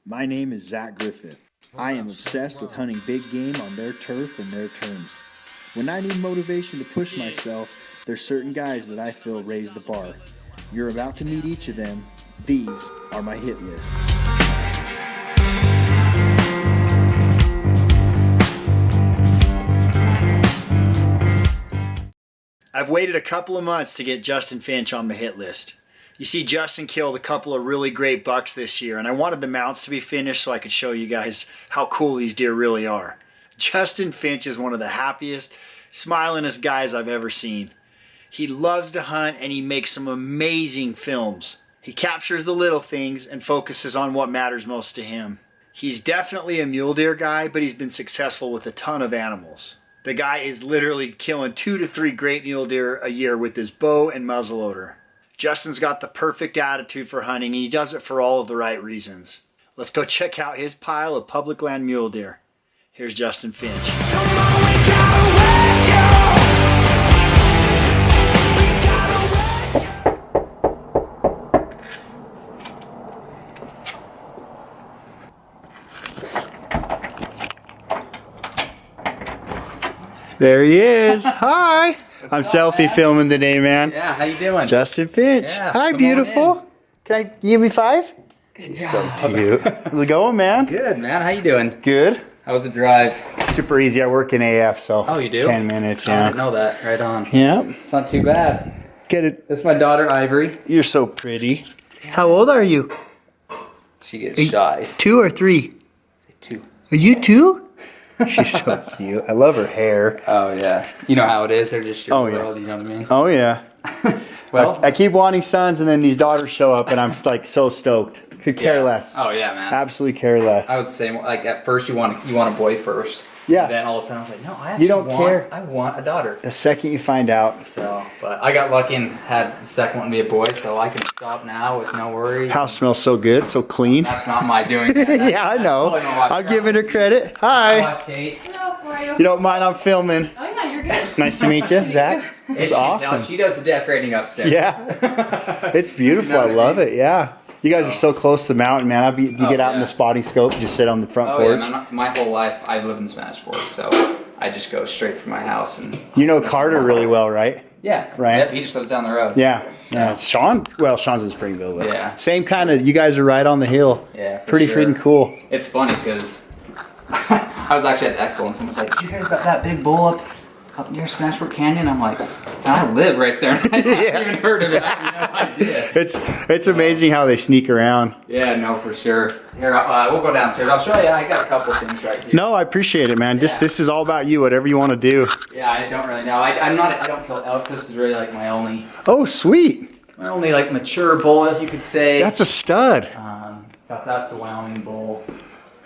My name is Zach Griffith. I am obsessed with hunting big game on their turf and their terms. When I need motivation to push myself, there's certain guys that I feel raise the bar. You're about to meet each of them. These are my hit list. I've waited a couple of months to get Justin Finch on the hit list. You see, Justin killed a couple of really great bucks this year, and I wanted the mounts to be finished so I could show you guys how cool these deer really are. Justin Finch is one of the happiest, smilingest guys I've ever seen. He loves to hunt and he makes some amazing films. He captures the little things and focuses on what matters most to him. He's definitely a mule deer guy, but he's been successful with a ton of animals. The guy is literally killing 2 to 3 great mule deer a year with his bow and muzzleloader. Justin's got the perfect attitude for hunting, and he does it for all of the right reasons. Let's go check out his pile of public land mule deer. Here's Justin Finch. Come on, we gotta wake you. We gotta wake. There he is. Hi. I'm selfie filming today, man. Yeah, how you doing? Justin Finch. Yeah, hi, beautiful. Can I give me 5? She's so cute. How's it going, man? Good, man. How you doing? Good. How was the drive? Super easy. I work in AF, so. Oh, you do? 10 minutes, I yeah. didn't know that. Right on. Yeah. It's not too bad. Get it. This is my daughter, Ivory. You're so pretty. How old are you? She gets shy. 2 or 3? Say 2. Are you 2? She's so cute. I love her hair. Oh, yeah. You know how it is. They're just your Oh, world, yeah. you know what I mean? Oh, yeah. Well, I keep wanting sons, and then these daughters show up, and I'm like so stoked. Could care less. Oh, yeah, man. Absolutely care less. I was the same. Like, at first, you want a boy first. Yeah. Then all of a sudden, I was like, no, I actually care. I want a daughter. The second you find out. So, but I got lucky and had the second one be a boy, so I can stop now with no worries. House smells so good, so clean. That's not my doing. Yeah, I know. I'm giving her credit. Hi. Hi, Kate. Hello, how are you? You don't mind I'm filming. Oh yeah, you're good. Nice to meet you, Zach. It's awesome. She does the decorating upstairs. Yeah. It's beautiful. I love it. Yeah. You guys are so close to the mountain, man. You get out in the spotting scope, just sit on the front porch. Yeah, man, my whole life I've lived in Spanish Fork, so I just go straight from my house. And you know Carter really well, right? Yeah. Right. Yep, he just lives down the road. Yeah. So. Yeah. It's Sean. Well, Sean's in Springville, but yeah. Same kind of. You guys are right on the hill. Yeah. Pretty freaking cool. It's funny because I was actually at the expo and someone was like, "Did you hear about that big bull up near Spanish Fork Canyon?" I'm like, I live right there. I haven't even heard of it. I have no idea. It's amazing how they sneak around. Yeah, no, for sure. Here, we'll go downstairs. I'll show you. I got a couple things right here. No, I appreciate it, man. Yeah. This is all about you. Whatever you want to do. Yeah, I don't really know. I don't kill elk. This is really like my only Oh, sweet. like mature bull, if you could say. That's a stud. That's a Wyoming bull.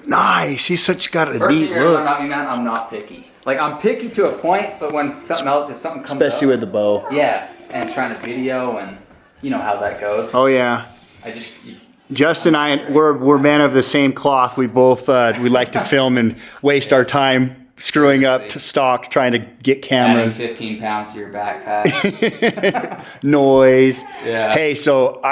Nice. He's got a First neat thing look. I'm not picky. Like, I'm picky to a point, but when something else, if something comes Especially up, with the bow. yeah, and trying to video, and you know how that goes. Oh yeah. Justin and I, we're men of the same cloth. We both we like to film and waste our time screwing up stocks trying to get cameras. Adding 15 pounds to your backpack. Noise. Yeah. Hey, so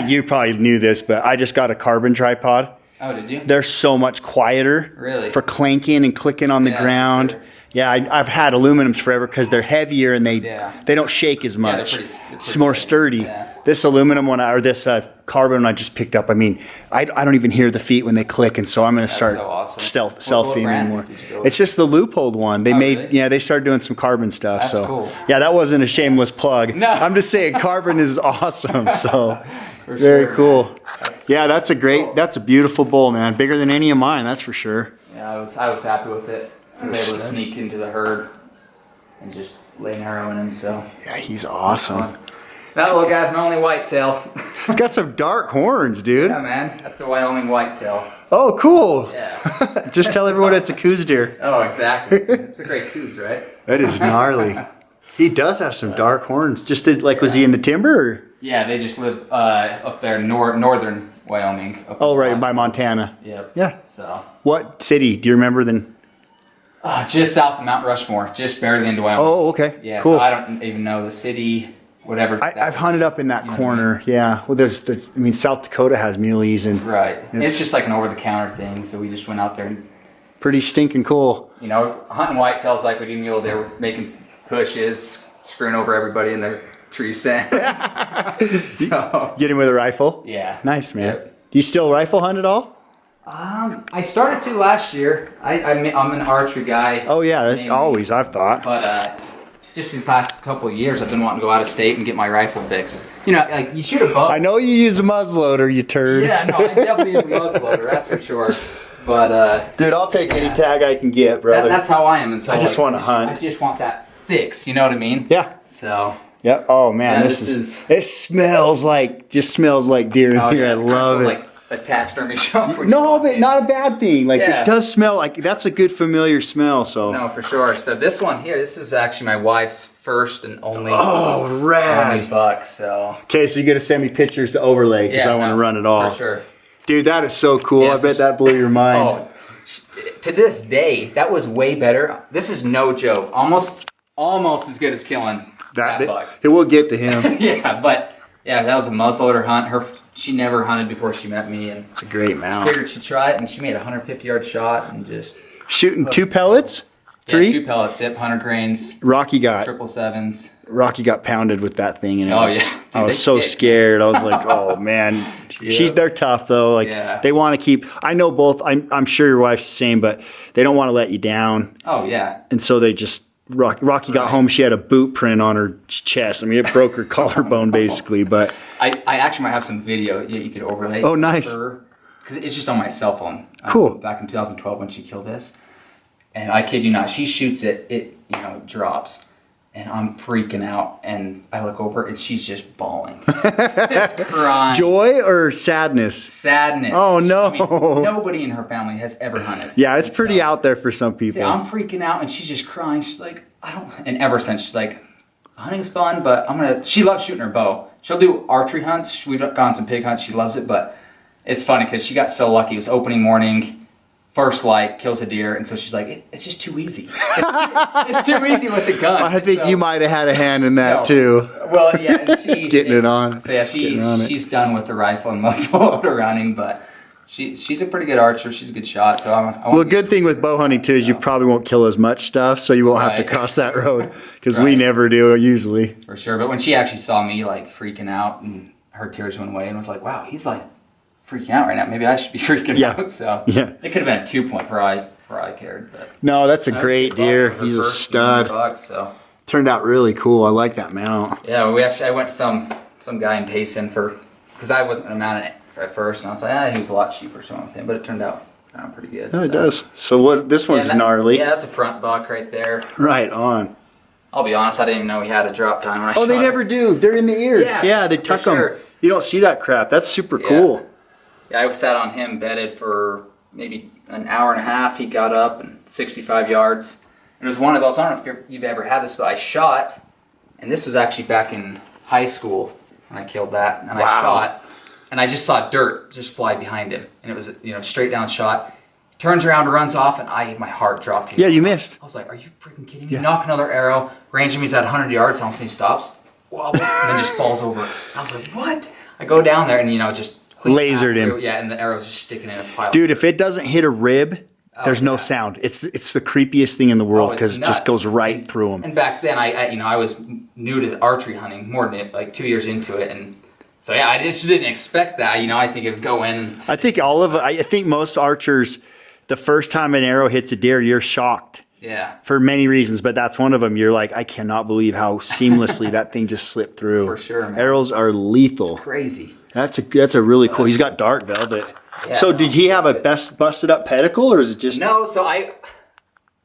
you probably knew this, but I just got a carbon tripod. Oh, did you? They're so much quieter. Really? For clanking and clicking on the ground. Sure. Yeah, I've had aluminums forever because they're heavier and they don't shake as much. They're pretty it's more sturdy. Yeah. This aluminum one or this carbon one I just picked up. I mean, I don't even hear the feet when they click, and so I'm going to start selfie more. It's just the Loophole one. They they started doing some carbon stuff. That's so cool. Yeah, that wasn't a shameless plug. No. I'm just saying carbon is awesome. So Very very cool. That's a beautiful bull, man. Bigger than any of mine, that's for sure. Yeah, I was happy with it. I was able to sneak into the herd and just lay an arrow in him. So yeah, he's awesome. That little guy's my only whitetail. He's got some dark horns, dude. Yeah, man. That's a Wyoming whitetail. Oh, cool. Yeah. Just tell everyone it's a coos deer. Oh, exactly. It's a great coos, right? That is gnarly. He does have some dark horns. Was he in the timber? Or? Yeah, they just live up there northern Wyoming. Right by Montana. Yep. Yeah. So. What city? Do you remember then? Just south of Mount Rushmore, just barely into Wyoming. Oh, okay. Yeah, cool. so I don't even know the city. whatever. I've hunted up in that corner. Yeah. Well, South Dakota has muleys and right. It's just like an over-the-counter thing. So we just went out there and pretty stinking cool. You know, hunting whitetails like we do mule deer, making pushes, screwing over everybody in their tree stands. So get him with a rifle. Yeah. Nice, man. Yep. Do you still rifle hunt at all? I started to last year. I'm an archery guy. Oh yeah, always I've thought. But just these last couple of years, I've been wanting to go out of state and get my rifle fixed. You know, like you shoot a bow. I know you use a muzzleloader, you turd. Yeah, no, I definitely use a muzzleloader. That's for sure. But dude, I'll take any tag I can get, brother. That's how I am. And so I just want to hunt. I just want that fix. You know what I mean? Yeah. So. Yeah. Oh man, this is. It smells like deer in here. I love it. Like a taxidermy shop. No, but not a bad thing. Like it does smell like that's a good familiar smell. So. No, for sure. So this one here, this is actually my wife's first and only. Oh, rad. Only buck. So. Okay, so you got to send me pictures to overlay because I want to run it all. For sure. Dude, that is so cool. Yeah, I bet that blew your mind. Oh, to this day, that was way better. This is no joke. Almost as good as killing that buck. It will get to him. Yeah, but yeah, that was a muzzleloader hunt. She never hunted before she met me, and it's a great mount. Figured she'd try it, and she made a 150-yard shot and just shooting 2 pellets. 3? Yeah, 2 pellets. Yep, 100 grains. Rocky got 777s. Rocky got pounded with that thing, and I was so scared. I was like, oh man. They're tough though. Like they want to keep. I know both. I'm sure your wife's the same, but they don't want to let you down. Oh yeah. And so they just. Rocky got home. She had a boot print on her chest. I mean, it broke her collarbone basically. But I actually might have some video you could overlay. Oh, nice. Because it's just on my cell phone. Cool. Back in 2012 when she killed this, and I kid you not, she shoots it. It drops, and I'm freaking out. And I look over, and she's just bawling. It's crying. Joy or sadness? Sadness. Oh no! I mean, nobody in her family has ever hunted. Yeah, it's pretty out there for some people. See, I'm freaking out, and she's just crying. She's like, I don't. And ever since, she's like, hunting's fun, but she loves shooting her bow. She'll do archery hunts. We've gone some pig hunts. She loves it, but it's funny because she got so lucky. It was opening morning, first light, kills a deer, and so she's like, it's just too easy. It's too easy with the gun. I think you might have had a hand in that too. Well, yeah, and she getting it on. So yeah, she's done with the rifle and muzzleloader running, but. She's a pretty good archer. She's a good shot. So well, good thing with bow hunting too is you probably won't kill as much stuff, so you won't have to cross that road because we never do usually. For sure. But when she actually saw me like freaking out, and her tears went away, and was like, "Wow, he's like freaking out right now. Maybe I should be freaking out." So it could have been a 2-point for I cared. But no, that's a great deer. He's a stud. Buck, so turned out really cool. I like that mount. Yeah, I went to some guy in Payson because I wasn't gonna mount it at first, and I was like, he was a lot cheaper, so I went with him, but it turned out pretty good. Yeah, it does. So this one's gnarly. Yeah, that's a front buck right there. Right on. I'll be honest, I didn't even know he had a drop time when I shot they never do. They're in the ears. Yeah, they tuck them. Sure. You don't see that crap. That's super cool. Yeah, I sat on him bedded for maybe an hour and a half. He got up and 65 yards. And it was one of those, I don't know if you've ever had this, but I shot, and this was actually back in high school when I killed that, and I shot. And I just saw dirt just fly behind him, and it was straight down shot. Turns around, runs off, and my heart dropped. Yeah, you missed. I was like, "Are you freaking kidding me?" Knock another arrow. Range him, he's at 100 yards. All of a sudden he stops, wobbles, and then just falls over. I was like, "What?" I go down there and just lasered him. Yeah, and the arrow's just sticking in a pile. Dude, if it doesn't hit a rib, there's no sound. It's the creepiest thing in the world because it just goes right through them. And back then, I was new to the archery hunting, more than like 2 years into it, and. So yeah, I just didn't expect that. I think it would go in. I think most archers, the first time an arrow hits a deer, you're shocked. Yeah. For many reasons, but that's one of them. You're like, I cannot believe how seamlessly that thing just slipped through. For sure, man. Arrows are lethal. It's crazy. That's a really cool. He's got dark velvet. Yeah, so did he have a busted up pedicle, or is it just? No. So I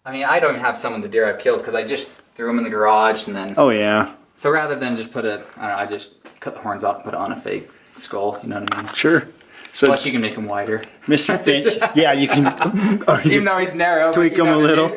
don't even have some of the deer I've killed because I just threw them in the garage and then. Oh yeah. So rather than just I just cut the horns off and put it on a fake skull, you know what I mean? Sure. So plus you can make him wider. Mr. Finch, yeah, you can. Even though he's narrow. Tweak him a little.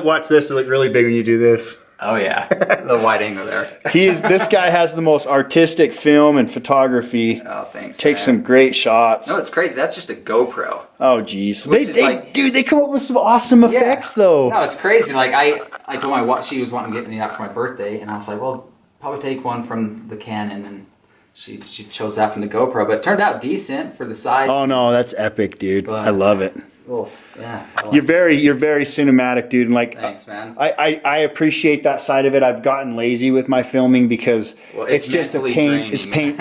Watch this, they look really big when you do this. Oh yeah, the wide angle there. This guy has the most artistic film and photography. Oh, thanks. Takes some great shots. No, it's crazy. That's just a GoPro. Oh, geez. They come up with some awesome effects, though. No, it's crazy. Like I told my wife, she was wanting to get me out for my birthday, and I was like, well, probably take one from the Canon, and she chose that from the GoPro, but it turned out decent for the size. Oh no, that's epic, dude. But I love it. It's a little, yeah. You're very cinematic, dude, and like Thanks, man. I appreciate that side of it. I've gotten lazy with my filming because it's just a pain. Draining, it's pain.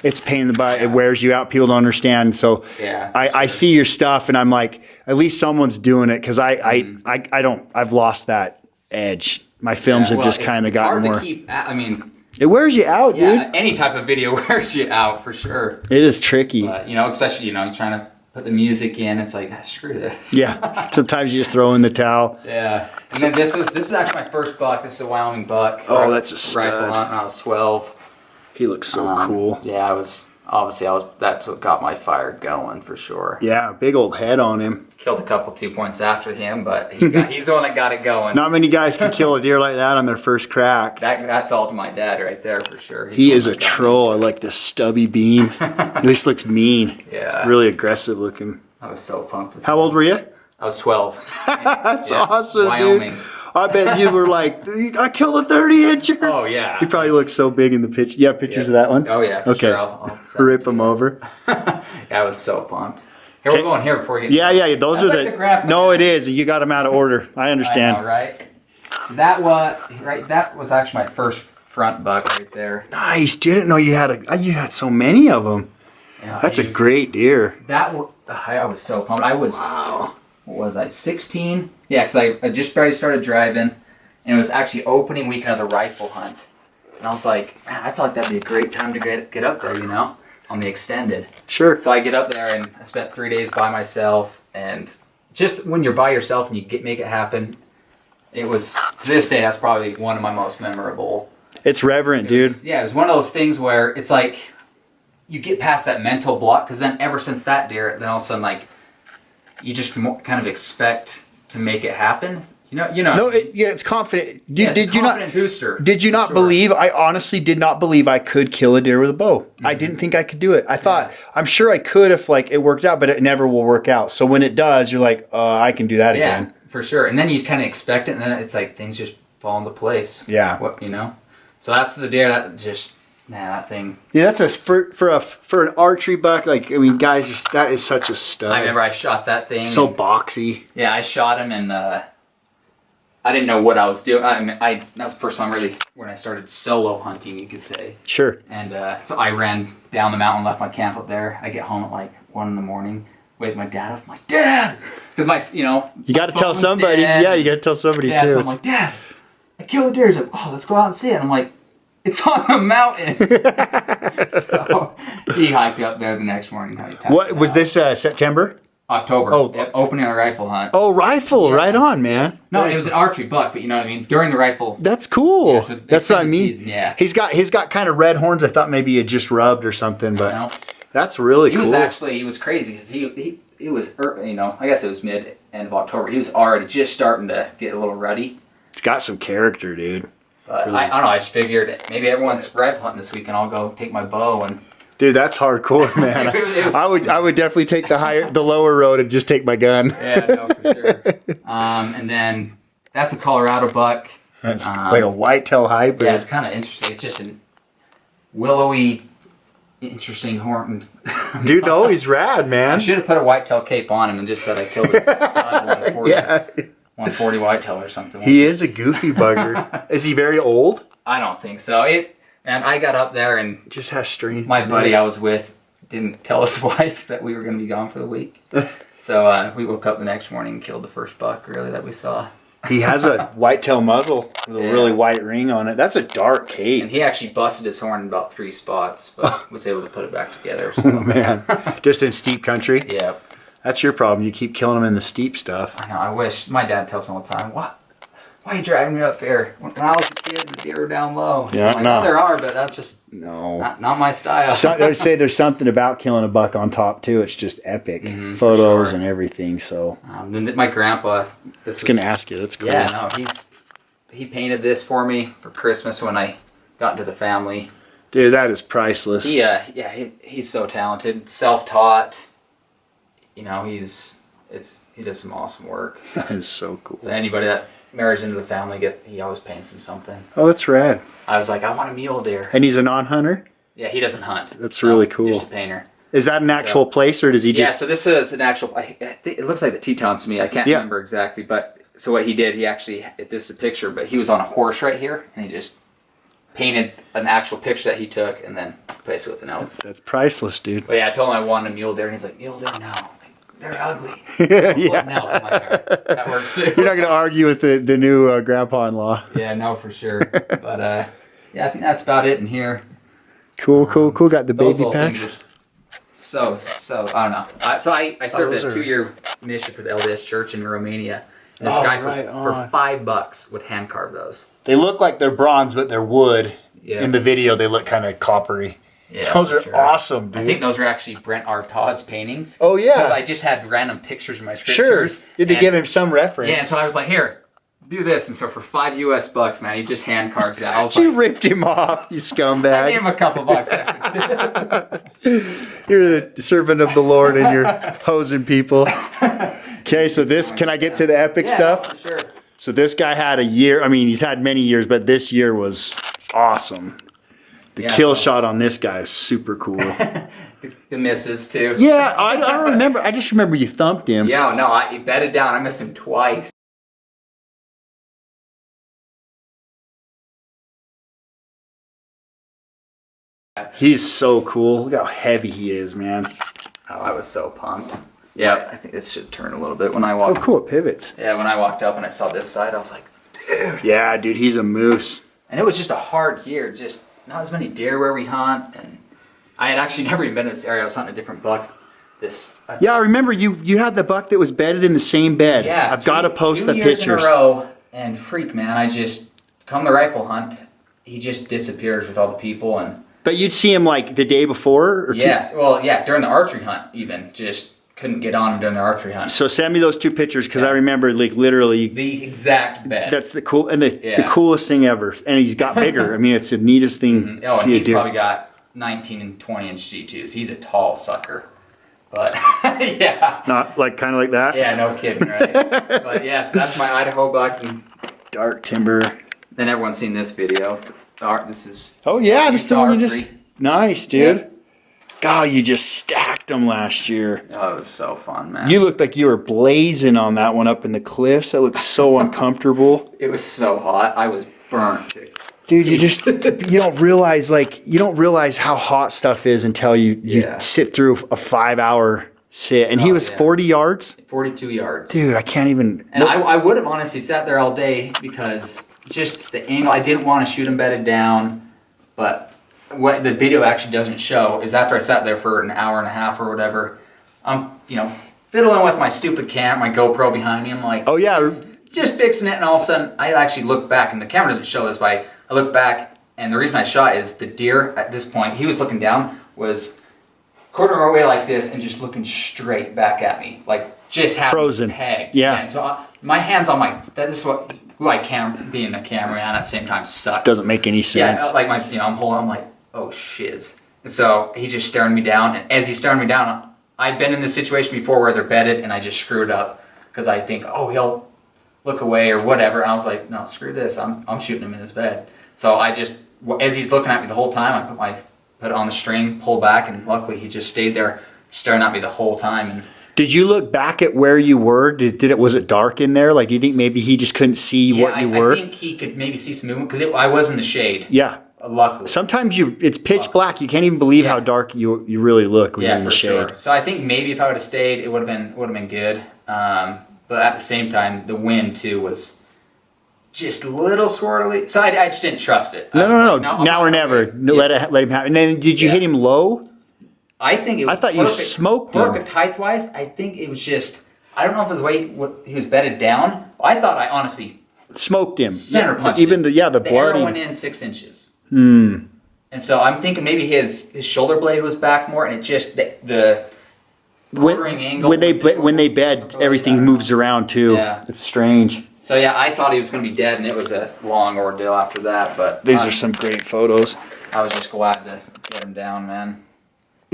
It's pain in the butt. It wears you out. People don't understand. So yeah, I see your stuff, and I'm like, at least someone's doing it, because I don't. I've lost that edge. My films have just kind of gotten more. Hard to keep. I mean, it wears you out, dude. Yeah, any type of video wears you out for sure. It is tricky. But, especially, you're trying to put the music in. It's like, screw this. Yeah. Sometimes you just throw in the towel. Yeah. And then this is actually my first buck. This is a Wyoming buck. Oh, that's a stud. Rifle hunt when I was 12. He looks so cool. Yeah, that's what got my fire going for sure. Yeah, big old head on him. Killed a couple 2 points after him, but he's the one that got it going. Not many guys can kill a deer like that on their first crack. That's all to my dad right there for sure. He is a troll. I like this stubby beam. At least looks mean. Yeah. Really aggressive looking. I was so pumped with How old were you? I was 12. That's awesome, Wyoming. dude. I bet you were like, I killed a 30-incher. Oh, yeah. He probably looks so big in the picture. You have pictures of that one? Oh, yeah. For okay. Sure. I'll rip them over. Yeah, I was so pumped. Here, we're going here before we get... Yeah. Those are like the no, it is. You got them out of order. I understand. I know, right? That was actually my first front buck right there. Nice. Didn't know you had so many of them. Yeah, That's a great deer. I was so pumped. I was... Wow. What was I, 16? Yeah, because I just barely started driving, and it was actually opening weekend of the rifle hunt. And I was like, man, I felt like that'd be a great time to get up there, on the extended. Sure. So I get up there, and I spent 3 days by myself, and just when you're by yourself and you make it happen, it was, to this day, that's probably one of my most memorable. It's reverent, dude. Yeah, it was one of those things where it's like, you get past that mental block, because then ever since that deer, then all of a sudden, like, you just kind of expect to make it happen. No, it's confident. It's a confident booster. Did you not believe? I honestly did not believe I could kill a deer with a bow. Mm-hmm. I didn't think I could do it. I thought, I'm sure I could if it worked out, but it never will work out. So when it does, you're like, I can do that again. Yeah, for sure. And then you kind of expect it, and then it's like things just fall into place. Yeah. So that's the deer that just... that thing. Yeah, that's for an archery buck. Guys, that is such a stud. I remember I shot that thing. So boxy. Yeah, I shot him, and I didn't know what I was doing. That was the first time really when I started solo hunting, you could say. Sure. And so I ran down the mountain, left my camp up there. I get home at 1 in the morning. Wake my dad up. I'm like, Dad, because you got to tell somebody. Dead. Yeah, you got to tell somebody too. So I'm like, Dad, I killed a deer. He's like, oh, let's go out and see it. I'm like, it's on the mountain. So he hiked up there the next morning. What was this? September? October. Oh, yep, opening a rifle hunt. Oh, rifle! Yeah. Right on, man. No, it was an archery buck, but you know what I mean. During the rifle. That's cool. Yeah, so that's what I mean. Season, yeah. He's got kind of red horns. I thought maybe he had just rubbed or something, but that's really cool. He was crazy because he was, I guess it was end of October. He was already just starting to get a little ruddy. He's got some character, dude. But really. I don't know. I just figured maybe everyone's rifle hunting this week, and I'll go take my bow and. Dude, that's hardcore, man. I would definitely take the lower road and just take my gun. Yeah, no, for sure. And then that's a Colorado buck. That's like a whitetail hybrid. Yeah, it's kind of interesting. It's just a willowy, interesting horn. Dude, no, he's rad, man. I should have put a whitetail cape on him and just said I killed this 140, 140 whitetail or something. He is a goofy bugger. Is he very old? I don't think so. And I got up there and just has strange. My buddy I was with didn't tell his wife that we were going to be gone for the week. So we woke up the next morning and killed the first buck really that we saw. He has a whitetail muzzle with a really white ring on it. That's a dark cape. And he actually busted his horn in about 3 spots, but was able to put it back together. So. Oh man, just in steep country. Yeah. That's your problem. You keep killing them in the steep stuff. I know. I wish. My dad tells me all the time, "What? Why are you dragging me up here? When I was a kid, the deer were down low." Yeah, no, there are, but that's just not my style. They say there's something about killing a buck on top too. It's just epic, photos and everything. So my grandpa. I was gonna ask you. That's cool. Yeah, no, he painted this for me for Christmas when I got into the family. Dude, that is priceless. He's so talented, self-taught. You know, he does some awesome work. That is so cool. So anybody that marries into the family, he always paints him something. Oh, that's rad. I was like, I want a mule deer. And he's a non-hunter? Yeah, he doesn't hunt. That's really cool. Just a painter. Is that an actual place, or does he just... Yeah, so this is an actual... I think it looks like the Tetons to me. I can't remember exactly, but... So what he did, he actually... This is a picture, but he was on a horse right here, and he just painted an actual picture that he took, and then placed it with an elk. That's priceless, dude. But yeah, I told him I wanted a mule deer, and he's like, mule deer, no. They're ugly. Yeah. No, I'm like, all right, that works too. You're not going to argue with the new grandpa-in-law. Yeah, no, for sure. But yeah, I think that's about it in here. Cool. Got the Those baby little packs. things are so I don't know. I served a 2-year mission for the LDS Church in Romania. And this guy for $5 would hand carve those. They look like they're bronze, but they're wood. Yeah. In the video, they look kind of coppery. Yeah, those are awesome, dude. I think those are actually Brent R. Todd's paintings. Oh, yeah. Because I just had random pictures in my scriptures. Sure. You had to give him some reference. Yeah, and so I was like, here, do this. And so for $5 US, man, he just hand carves that. I was You like, ripped him off, you scumbag. I gave him a couple bucks after. You're the servant of the Lord and you're hosing people. Okay, so this, can I get to the epic stuff? For sure. So this guy had a year, I mean, he's had many years, but this year was awesome. The kill shot on this guy is super cool. The misses, too. Yeah, I don't remember. I just remember you thumped him. Yeah, no, he bedded down. I missed him twice. He's so cool. Look how heavy he is, man. Oh, I was so pumped. Yeah, I think this should turn a little bit when I walked. Oh, cool. It pivots. Yeah, when I walked up and I saw this side, I was like, dude. Yeah, dude, he's a moose. And it was just a hard year. Just not as many deer where we hunt. And I had actually never even been in this area. I was hunting a different buck. Yeah, I remember you had the buck that was bedded in the same bed. Yeah. I've got to post the 2 years pictures. in a row, and freak, man, I just, come the rifle hunt, he just disappears with all the people. But you'd see him like the day before? Or during the archery hunt even. Just couldn't get on him during the archery hunt. So send me those 2 pictures because I remember like literally. The exact bed. That's the cool and the coolest thing ever. And he's got bigger. I mean, it's the neatest thing. Oh, and he's probably got 19 and 20 inch C2s. He's a tall sucker. But yeah. Not like kind of like that? Yeah, no kidding, right? But yes, that's my Idaho buck. And dark timber. then everyone's seen this video. This is. Oh yeah, this is the one you archery. just. Nice, dude. Yeah. God, you just stacked them last year. Oh, it was so fun, man. You looked like you were blazing on that one up in the cliffs. That looked so uncomfortable. It was so hot. I was burnt. Dude, you don't realize how hot stuff is until you sit through a 5-hour sit. And he was 40 yards? 42 yards. Dude, I can't even. And I would have honestly sat there all day because just the angle, I didn't want to shoot him bedded down. But what the video actually doesn't show is after I sat there for an hour and a half or whatever, I'm, fiddling with my stupid my GoPro behind me. I'm like, oh yeah, just fixing it. And all of a sudden, I actually look back, and the camera doesn't show this, but I look back, and the reason I shot is the deer at this point, he was looking down, was quarter away like this, and just looking straight back at me, like just frozen. Pegged. Yeah. And so my hands on that is who I can being a cameraman at the same time sucks. Doesn't make any sense. Yeah, like I'm like, oh shiz. And so he's just staring me down, and as he's staring me down, I've been in this situation before where they're bedded, and I just screwed up because I think, oh, he'll look away or whatever. And I was like, no, screw this. I'm shooting him in his bed. So I just, as he's looking at me the whole time, I put it on the string, pull back, and luckily he just stayed there staring at me the whole time. And did you look back at where you were? Was it dark in there? Like, do you think maybe he just couldn't see what you were? I think he could maybe see some movement because I was in the shade. Yeah. Luckily. Sometimes it's pitch black. You can't even believe how dark you really look when you're in the shade. Sure. So I think maybe if I would have stayed, it would have been good. But at the same time, the wind too was just a little swirly. So I just didn't trust it. No. Now or never. Let him happen. And then did you hit him low? I think it was. I thought you smoked him. Perfect height wise. I think it was just. I don't know if it was he was bedded down. I thought I honestly smoked him. Center punched. Even the blood arrow went in 6 inches. And so I'm thinking maybe his shoulder blade was back more, and it just the quartering angle. When they bed, everything moves around too. Yeah, it's strange. So yeah, I thought he was going to be dead, and it was a long ordeal after that. But these are some great photos. I was just glad to get him down, man.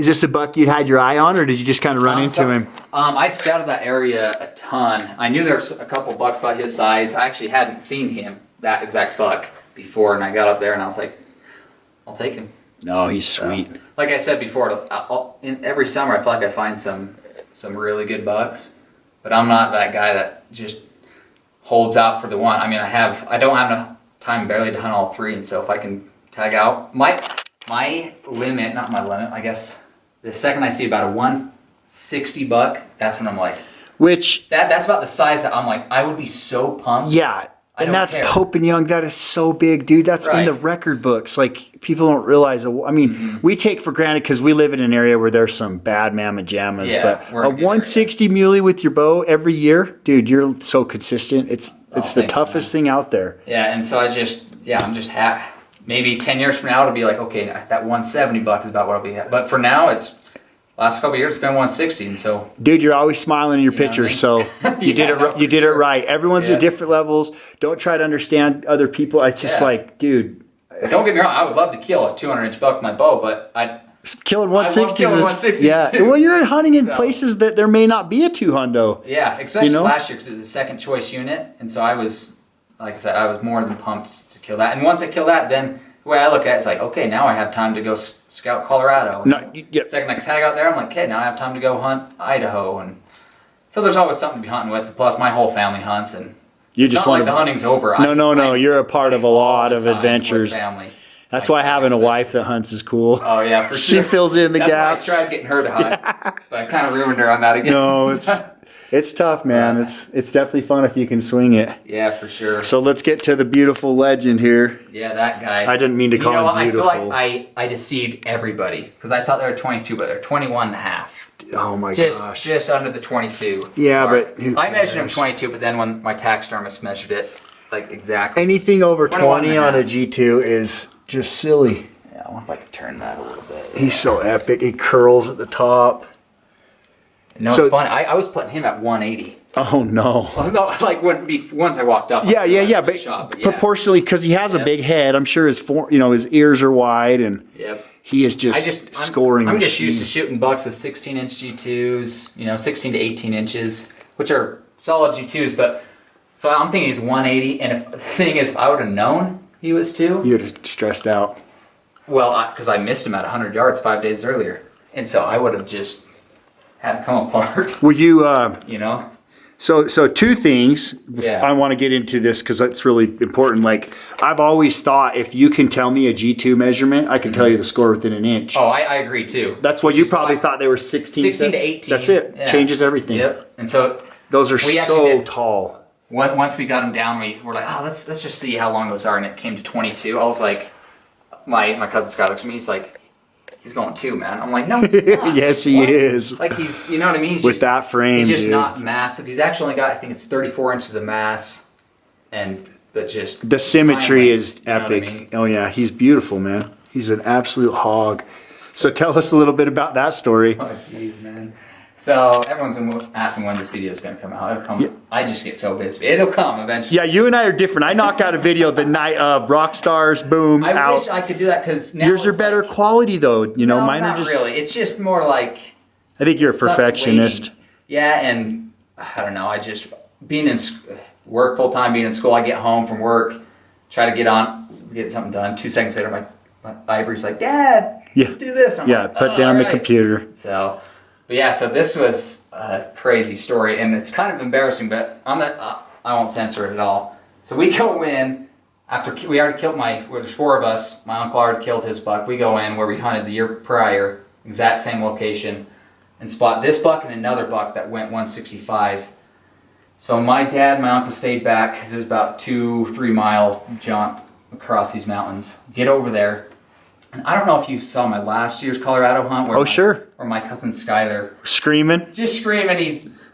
Is this a buck you'd had your eye on, or did you just kind of run into him? I scouted that area a ton. I knew there was a couple bucks about his size. I actually hadn't seen him, that exact buck, before, and I got up there and I was like, I'll take him. No, he's sweet. Like I said before, every summer I feel like I find some really good bucks, but I'm not that guy that just holds out for the one. I mean, I don't have enough time barely to hunt all three, and so if I can tag out, my limit, not my limit, I guess, the second I see about a 160 buck, that's when I'm like, which that's about the size that I'm like, I would be so pumped. Yeah, and that's care. Pope and Young. That is so big, dude. That's in the record books. Like, people don't realize. I mean, we take for granted because we live in an area where there's some bad mamma jammas. Yeah, but a 160 muley with your bow every year, dude, you're so consistent. It's the toughest thing out there. Yeah, and so I'm just happy. Maybe 10 years from now, it'll be like, okay, that 170 buck is about what I'll be at. But for now, last couple of years, it's been 160, and so. Dude, you're always smiling in your pictures, so you did it right. Everyone's at different levels. Don't try to understand other people. It's just like, dude. Don't get me wrong. I would love to kill a 200-inch buck with my bow, but killing 160s. Killing 160s yeah. too. Well, you're hunting in places that there may not be a 200. Yeah, especially last year because it was a second choice unit, and so I was, like I said, I was more than pumped to kill that. And once I kill that, then the way I look at it, it's like, okay, now I have time to go scout Colorado. Second I tag out there, I'm like, okay, now I have time to go hunt Idaho, and so there's always something to be hunting with. Plus, my whole family hunts, and it's not like the hunting's over. No. You're a part of a lot of adventures. Family. That's why having a wife that hunts is cool. Oh yeah, for sure. She fills in the gaps. Why I tried getting her to hunt, but I kind of ruined her on that again. No, it's tough, man. It's definitely fun if you can swing it. Yeah, for sure. So let's get to the beautiful legend here. Yeah, that guy. I didn't mean to call him beautiful. I feel like I deceived everybody because I thought they were 22, but they're 21 and a half. Oh my gosh. Just under the 22. Yeah, mark. but I measured him 22, but then when my taxidermist measured it, like exactly. Anything over 20 on a G2 is just silly. Yeah, I wonder if I could turn that a little bit. He's so epic. He curls at the top. No, it's funny. I was putting him at 180. Oh no! No, like once I walked up. Yeah, but proportionally, because he has a big head. I'm sure his ears are wide, and he is just scoring. I'm just used to shooting bucks with 16-inch G2s, 16 to 18 inches, which are solid G2s. But so I'm thinking he's 180, and the thing is, if I would have known he was 2, you'd have stressed out. Well, because I missed him at 100 yards 5 days earlier, and so I would have just had to come apart. Were you? So two things. I want to get into this because that's really important. Like, I've always thought if you can tell me a G2 measurement, I can tell you the score within an inch. Oh, I agree too. That's what you probably thought they were 16 to 18. That's it. Yeah. Changes everything. Yep. And so those are so tall. Once we got them down, we were like, oh, let's just see how long those are, and it came to 22. I was like, my cousin Scott looks at me. He's like, he's going 2, man. I'm like, no. Yes, he is. Like he's, you know what I mean? With that frame, he's just not massive. He's actually only got, I think it's 34 inches of mass, but just the symmetry is epic. I mean? Oh yeah, he's beautiful, man. He's an absolute hog. So tell us a little bit about that story. Oh jeez, man. So everyone's been asking when this video is going to come out. It'll come. Yeah. I just get so busy. It'll come eventually. Yeah, you and I are different. I knock out a video the night of rock stars, boom, I wish I could do that because yours are better quality though. No, mine are just really. It's just more like. I think you're a perfectionist. Yeah, and I don't know. I just being in work full time, being in school. I get home from work, try to get something done. 2 seconds later, my Ivory's like, "Dad, let's do this." I'm like, put down the computer. So. But yeah, so this was a crazy story, and it's kind of embarrassing, but I won't censor it at all. So we go in, after we already killed there's 4 of us, my uncle already killed his buck. We go in where we hunted the year prior, exact same location, and spot this buck and another buck that went 165. So my dad and my uncle stayed back, because it was about 2-3 mile jaunt across these mountains. Get over there. And I don't know if you saw my last year's Colorado hunt. Where my cousin Skyler. Screaming? Just screaming.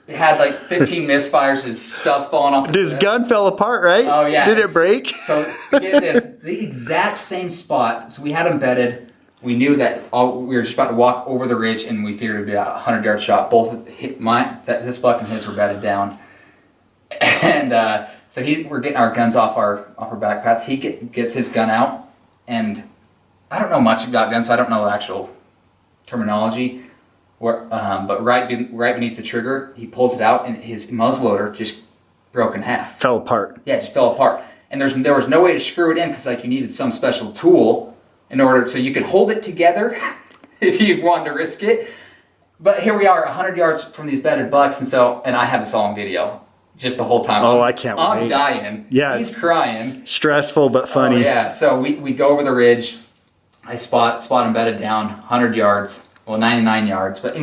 He had like 15 misfires. His stuff's falling off. His gun fell apart, right? Oh, yeah. Did it break? So, get this. The exact same spot. So we had him bedded. We knew that we were just about to walk over the ridge, and we figured it would be a 100-yard shot. Both this buck and his were bedded down. And so we're getting our guns off our backpacks. He gets his gun out, and I don't know much about guns, so I don't know the actual terminology. But right beneath the trigger, he pulls it out, and his muzzleloader just broke in half. Fell apart. Yeah, it just fell apart. And there was no way to screw it in because like you needed some special tool in order so you could hold it together if you wanted to risk it. But here we are, 100 yards from these bedded bucks, and I have this all on video, just the whole time. Oh, I can't wait. I'm dying. Yeah, he's crying. Stressful but funny. Oh, yeah. So we go over the ridge. I spot him bedded down, 100 yards. Well, 99 yards, but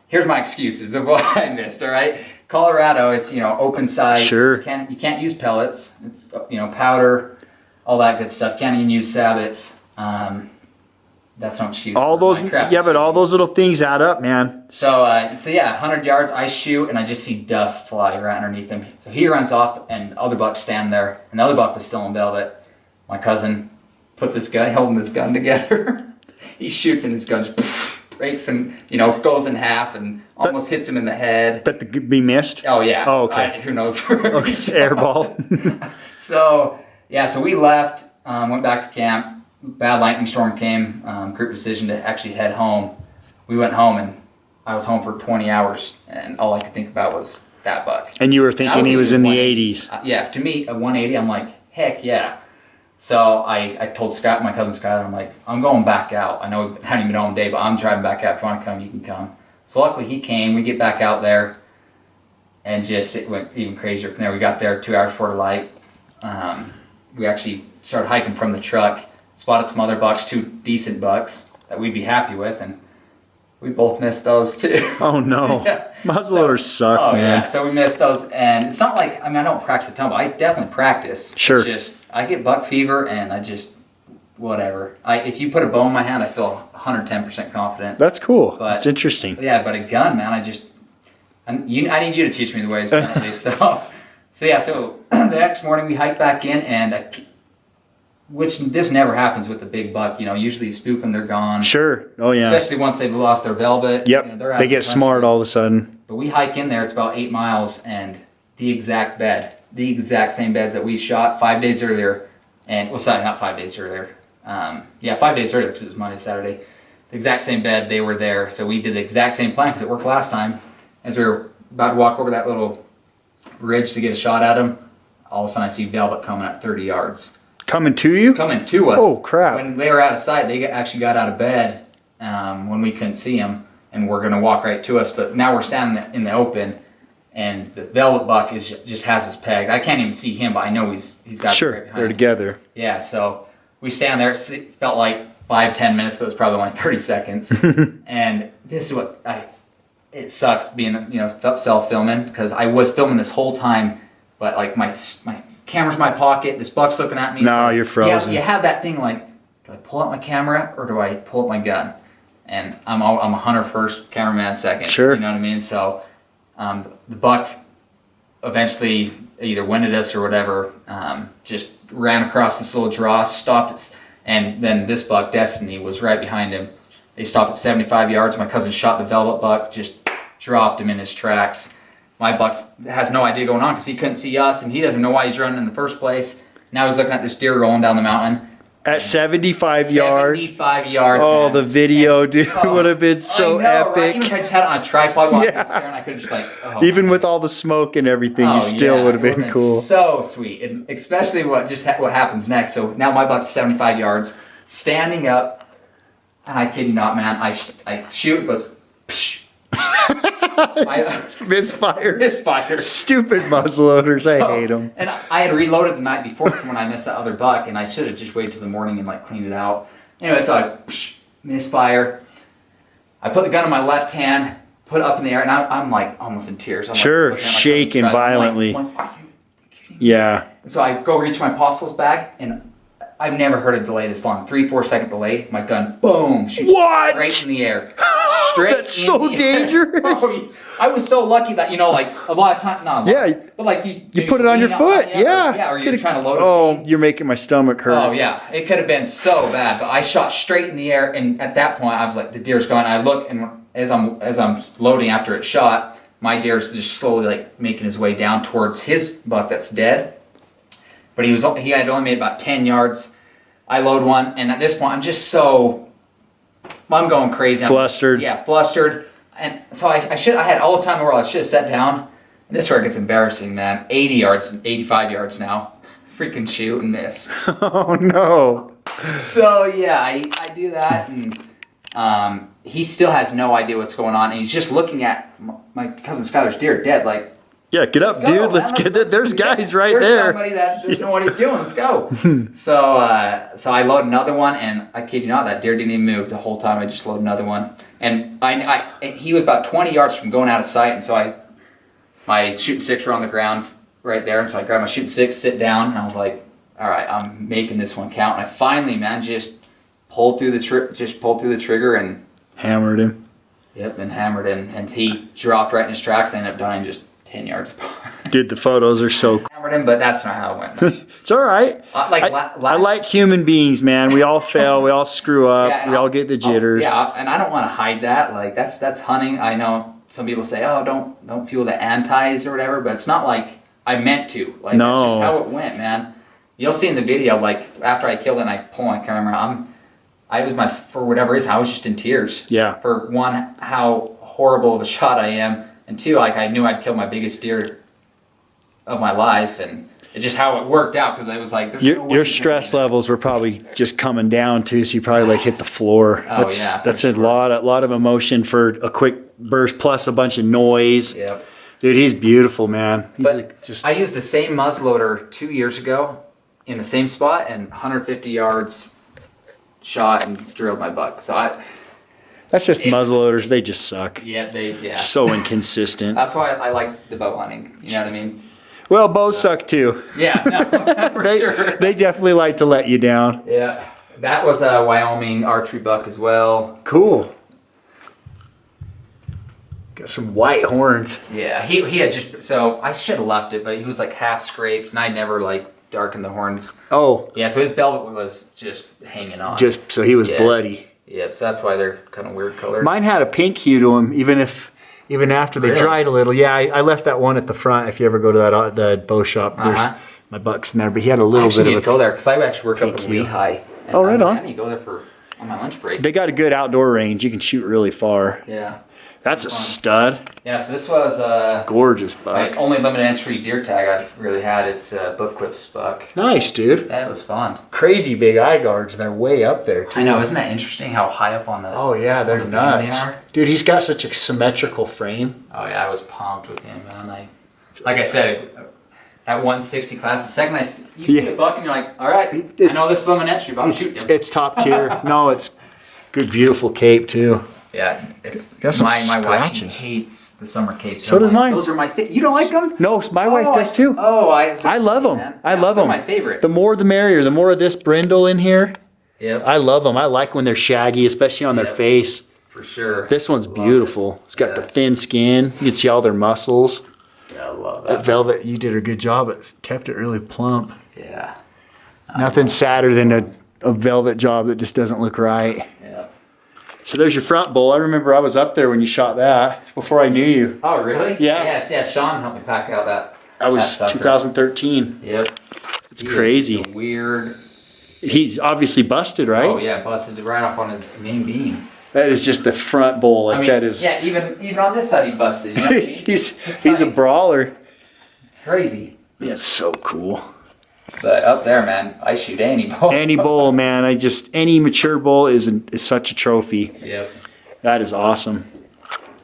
here's my excuses of what I missed, all right? Colorado, it's, open sights. Sure. You can't use pellets. It's, powder, all that good stuff. Can't even use sabots. That's not shoot. All those, but all those little things add up, man. So yeah, 100 yards, I shoot, and I just see dust fly right underneath him. So he runs off, and the other buck stand there, and the other buck was still in velvet. My cousin puts this gun, holding this gun together. He shoots and his gun just breaks and, goes in half and almost hits him in the head. But be missed? Oh, yeah. Oh, okay. Who knows where okay, airball. So we left, went back to camp. Bad lightning storm came, group decision to actually head home. We went home, and I was home for 20 hours, and all I could think about was that buck. And you were thinking he was in the 80s. Yeah, to me, at 180, I'm like, heck yeah. So I told Scott, my cousin Scott, I'm like, I'm going back out. I know we haven't even been home today, but I'm driving back out. If you want to come, you can come. So luckily he came. We get back out there, and it went even crazier from there. We got there 2 hours before the light. We actually started hiking from the truck, spotted some other bucks, 2 decent bucks that we'd be happy with, and we both missed those too. Oh no. Yeah. Muzzleloaders suck, man. Yeah, so we missed those, and it's not like, I don't practice a ton, but I definitely practice. Sure. It's just, I get buck fever, and I just, whatever. If you put a bow in my hand, I feel 110% confident. That's cool. But, it's interesting. Yeah, but a gun, man, I need you to teach me the ways, apparently. so the next morning we hiked back in, and which this never happens with the big buck. Usually you spook them, they're gone. Sure. Oh, yeah. Especially once they've lost their velvet. Yep. They get smart all of a sudden. But we hike in there, it's about 8 miles, and the exact same beds that we shot 5 days earlier. And, well, sorry, not 5 days earlier. 5 days earlier because it was Monday, Saturday. The exact same bed, they were there. So we did the exact same plan because it worked last time. As we were about to walk over that little ridge to get a shot at them, all of a sudden I see velvet coming at 30 yards. Coming to you? Coming to us. Oh, crap. When they were out of sight, they actually got out of bed when we couldn't see them, and were going to walk right to us. But now we're standing in the open, and the velvet buck just has us pegged. I can't even see him, but I know he's got sure, right behind they're him. together. Yeah, so we stand there. It felt like 5-10 minutes, but it was probably only 30 seconds. And this is what it sucks being self-filming, because I was filming this whole time, but like my camera's in my pocket, this buck's looking at me. No, so you're frozen. You have that thing like, do I pull out my camera or do I pull out my gun? And I'm a hunter first, cameraman second. Sure. You know what I mean? So the buck eventually either winded us or whatever, just ran across this little draw, stopped it, and then this buck, Destiny, was right behind him. They stopped at 75 yards. My cousin shot the velvet buck, just dropped him in his tracks. My buck has no idea going on because he couldn't see us, and he doesn't know why he's running in the first place. Now he's looking at this deer rolling down the mountain. At 75 yards? 75 yards, Oh, man. the video, dude, would have been so I know, epic. Right? Even if I just had it on a tripod while I was staring, I could have just like... Even with all the smoke and everything, you still would have been cool. So sweet, and especially what happens next. So now my buck's 75 yards, standing up, and I kid you not, man, I shoot, goes... Misfire. Misfire. Stupid muzzleloaders. I hate them. And I had reloaded the night before when I missed that other buck, and I should have just waited till the morning and like cleaned it out. Anyway, so I misfire. I put the gun in my left hand, put it up in the air, and I'm like almost in tears. I'm sure, like, shaking violently. I'm like, yeah. And so I go reach my Apostles bag, and I've never heard a delay this long. 3-4 second delay. My gun, boom, shoots straight in the air. Straight That's so dangerous. Oh, I was so lucky that, like a lot of time, but like you put it on your foot, or you're trying to load it. Oh, you're making my stomach hurt. Oh yeah, it could have been so bad, but I shot straight in the air, and at that point I was like, the deer's gone. I look, and as I'm loading after it shot, my deer's just slowly like making his way down towards his buck that's dead. But he had only made about 10 yards. I load one, and at this point I'm just so I'm going crazy. Flustered. Yeah, flustered. And so I had all the time in the world. I should have sat down. And this is where it gets embarrassing, man. 80 yards, 85 yards now. Freaking shoot and miss. Oh, no. So, yeah, I do that. And he still has no idea what's going on. And he's just looking at my cousin Skylar's deer dead. Like, yeah, get up, dude. Let's get that. There's guys right there. There's somebody that doesn't know what he's doing. Let's go. So I load another one, and I kid you not, that deer didn't even move the whole time. I just loaded another one, and he was about 20 yards from going out of sight, and so my shooting six were on the ground right there, and so I grabbed my shooting six, sit down, and I was like, all right, I'm making this one count. And I finally, man, just pulled through the trigger and hammered him. Yep, and hammered him, and he dropped right in his tracks. They ended up dying just 10 yards apart. Dude, the photos are so cool. Hammered him, but that's not how it went. It's all right. I like human beings, man. We all fail. We all screw up. Yeah, we all get the jitters. Yeah, and I don't want to hide that. Like, that's hunting. I know some people say, oh, don't feel the antis or whatever, but it's not like I meant to. Like, no. That's just how it went, man. You'll see in the video, like, after I killed it and I pull my camera, for whatever reason, I was just in tears. Yeah. For one, how horrible of a shot I am, and two, like, I knew I'd killed my biggest deer of my life, and it's just how it worked out, because I was like, there's no way your stress levels were probably just coming down too, so you probably like hit the floor. Oh, yeah, that's a lot of emotion for a quick burst plus a bunch of noise. Yep. Dude, he's beautiful, man. I used the same muzzleloader 2 years ago in the same spot, and 150 yards shot and drilled my buck. So that's just muzzleloaders. They just suck. Yeah, So inconsistent. That's why I like the bow hunting. You know what I mean? Well, bows suck too. Yeah, no, for sure. They definitely like to let you down. Yeah, that was a Wyoming archery buck as well. Cool. Got some white horns. Yeah, he had just, so I should have left it, but he was like half scraped, and I never like darkened the horns. Oh. Yeah, so his velvet was just hanging on. Just so he was bloody. Yep, so that's why they're kind of weird color. Mine had a pink hue to them, even after they dried a little. Yeah, I left that one at the front. If you ever go to that bow shop, there's my buck's in there. But he had a little bit of a go there because I actually worked up in Lehigh. Oh, right on. I need to go there on my lunch break. They got a good outdoor range. You can shoot really far. Yeah. That's a stud. Yeah, so this was it's a gorgeous buck. My only limited entry deer tag I've really had. It's Bookcliff's buck. Nice, dude. That was fun. Crazy big eye guards, and they're way up there too. I know, isn't that interesting how high up on the they're nuts. They are? Dude, he's got such a symmetrical frame. Oh yeah, I was pumped with him, man. Like I said, that 160 class, the second you see a buck and you're like, all right, I know this is limited entry, but I'm shooting him. It's top tier. No, it's good, beautiful cape too. Yeah, it's got some my wife hates the summer capes. So does mine. Those are my favorite. You don't like them? No, my wife does too. I love them. Man. I love them. They're my favorite. The more the merrier. The more of this brindle in here. Yep. I love them. I like when they're shaggy, especially on their face. For sure. This one's beautiful. It's got the thin skin. You can see all their muscles. Yeah, I love that. That velvet, you did a good job. It kept it really plump. Yeah. Nothing sadder than a velvet job that just doesn't look right. Yeah. So there's your front bull. I remember I was up there when you shot that before I knew you. Oh, really? Yeah. Yeah, Sean helped me pack out that. That was 2013. Yep. It's crazy. Weird. He's obviously busted, right? Oh, yeah, busted right off on his main beam. That is just the front bull. Like, that is. Yeah, even on this side he busted. You know what I mean? he's a brawler. It's crazy. Yeah, it's so cool. But up there, man, I shoot any bull. Any bull, man. Any mature bull is such a trophy. Yep. That is awesome.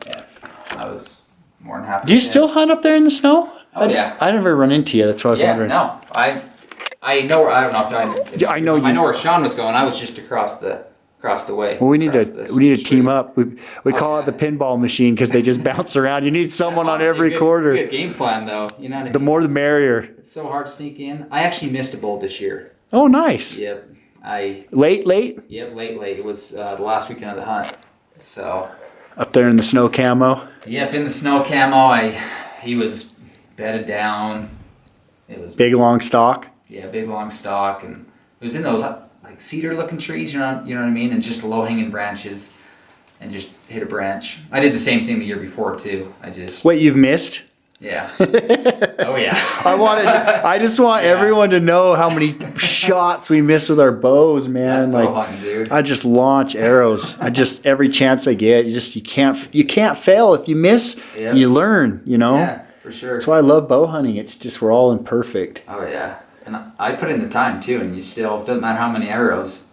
Yeah, I was more than happy. Do you still hunt up there in the snow? Oh, yeah. I never run into you. That's what I was wondering. No, I know where, I don't know if I know you. I know where Sean was going. I was just across the way. Well, we need to team up. We call it the pinball machine because they just bounce around. You need someone on every quarter. Good game plan, though. You know what I mean? The more the merrier. It's so hard to sneak in. I actually missed a bull this year. Oh, nice. Yep. Late? Yep, late. It was the last weekend of the hunt. So. Up there in the snow camo? Yep, in the snow camo. He was bedded down. It was big long stock. Yeah, big long stock, and it was in those like cedar-looking trees. You know what I mean, and just low-hanging branches, and just hit a branch. I did the same thing the year before too. Wait, you've missed? Yeah. Oh yeah. I just want everyone to know how many shots we miss with our bows, man. That's bow hunting, dude. I just launch arrows. every chance I get, you can't fail. If you miss, you learn, you know? Yeah, for sure. That's why I love bow hunting. It's just, we're all imperfect. Oh yeah. And I put in the time too, and you still, doesn't matter how many arrows.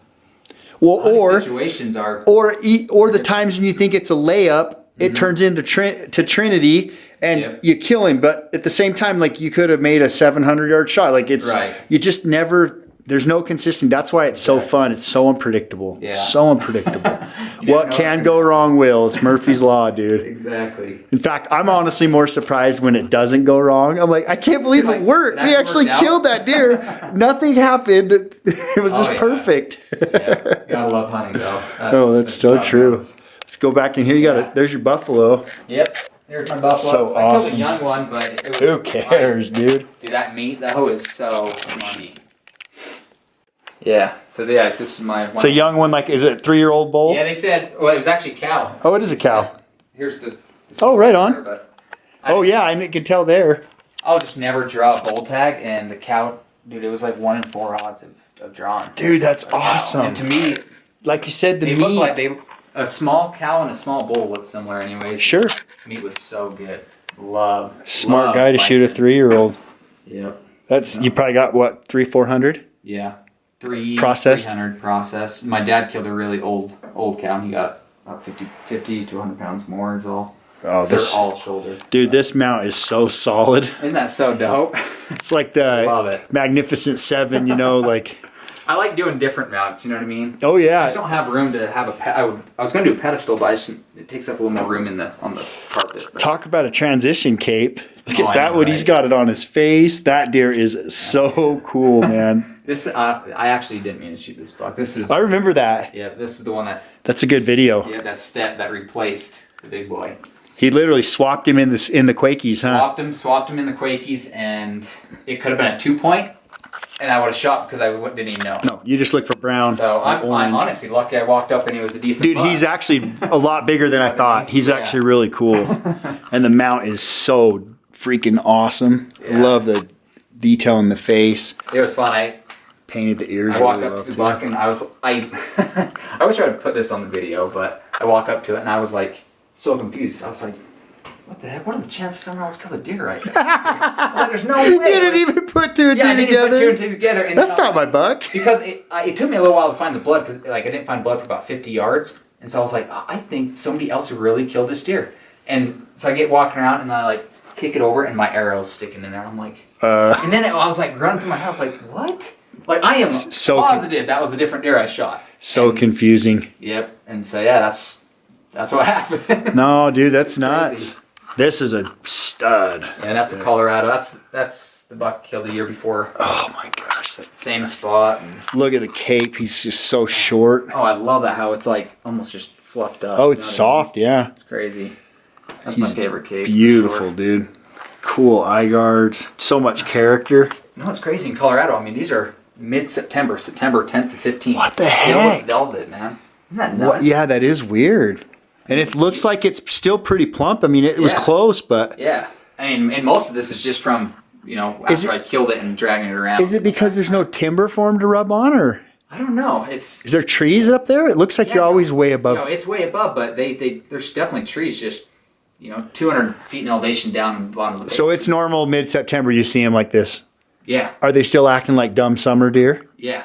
Well, or situations are, or the times when you think it's a layup, it turns into Trinity, and you kill him. But at the same time, like, you could have made a 700-yard shot. Like, it's you just never. There's no consistency. That's why it's so fun. It's so unpredictable. Yeah. So unpredictable. What can go wrong will. It's Murphy's Law, dude. Exactly. In fact, I'm honestly more surprised when it doesn't go wrong. I'm like, I can't believe it worked. We actually killed that deer. Nothing happened. It was just perfect. Yeah. You gotta love hunting, though. That's so true. Let's go back in here. You got it. There's your buffalo. Yep. There's my buffalo. So I awesome. killed a young one, but it was who cares, dude? Dude, that meat, that hoe is so money. Yeah. So yeah, this is my one. It's a young one, like, is it a 3-year-old bull? Yeah, they said, well, it was actually a cow. Oh, it is a cow. Here's the right on. I can tell there. I'll just never draw a bull tag, and the cow, dude, it was like 1 in 4 odds of drawing. Dude, that's awesome. And to me, like you said, the they meat. look like a small cow and a small bull look similar anyways. Sure. Meat was so good. Smart guy to shoot a 3-year-old. Yep. That's, you probably got, what, 300-400? Yeah. 300 processed. My dad killed a really old cow, and he got about 50 to 100 pounds more is all. Oh, they're all shoulder. Dude, this mount is so solid. Isn't that so dope? It's like the Magnificent Seven, you know, like. I like doing different mounts, you know what I mean? Oh yeah. I just don't have room to have I was going to do a pedestal, but it takes up a little more room on the carpet. But. Talk about a transition cape. Look at that, what he's got it on his face. That deer is so cool, man. This I actually didn't mean to shoot this buck. I remember that. Yeah, this is the one that. That's a good video. Yeah, that step that replaced the big boy. He literally swapped him in the Quakies, huh? Swapped him in the Quakies, and it could have been a 2-point, and I would have shot because I didn't even know. No, you just look for brown. So I'm honestly lucky. I walked up and he was a decent. Dude, buck. he's actually a lot bigger than I thought. He's actually really cool, and the mount is so freaking awesome. I love the detail in the face. It was fun. I painted the ears. I walked up to the buck and I wish I would put this on the video, but I walk up to it and I was like so confused. I was like, what the heck? What are the chances someone else killed a deer right there? Like, there's no way. You didn't even put two and two together. Put 2 and 2 together. And that's not my buck. Because it took me a little while to find the blood because like I didn't find blood for about 50 yards, and so I was like, I think somebody else really killed this deer. And so I get walking around and I like kick it over and my arrow's sticking in there. I'm like, and then I was like running through my house like, what? Like I am so positive that was a different deer I shot. So confusing. Yep. And so yeah, that's what happened. No, dude, that's nuts. Crazy. This is a stud. Yeah, that's a Colorado. That's the buck killed the year before. Oh my gosh. Same spot. And look at the cape. He's just so short. Oh, I love that how it's like almost just fluffed up. Oh, it's soft, yeah. It's crazy. That's my favorite cape. Beautiful, dude. Cool eye guards. So much character. No, it's crazy in Colorado. I mean, these are mid-September, September 10th to 15th. What the heck? With velvet, man. Isn't that nuts? Yeah, that is weird. And it looks like it's still pretty plump. I mean, it was close, but... Yeah. I mean, and most of this is just from, you know, after I killed it and dragging it around. Is it because there's no timber for him to rub on, or...? I don't know. Is there trees up there? It looks like you're always way above... No, it's way above, but there's definitely trees just, 200 feet in elevation down in the bottom of the base. So it's normal mid-September you see them like this? Yeah. Are they still acting like dumb summer deer? Yeah.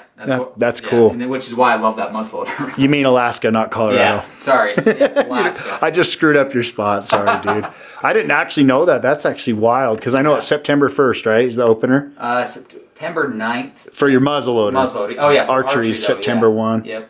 That's cool. And which is why I love that muzzleloader. You mean Alaska, not Colorado. Yeah, sorry. Yeah, Alaska. I just screwed up your spot. Sorry, dude. I didn't actually know that. That's actually wild because I know it's September 1st, right? Is the opener? September 9th. For your muzzleloader. Muzzleloader. Oh, yeah. Archery is September 1. Yep.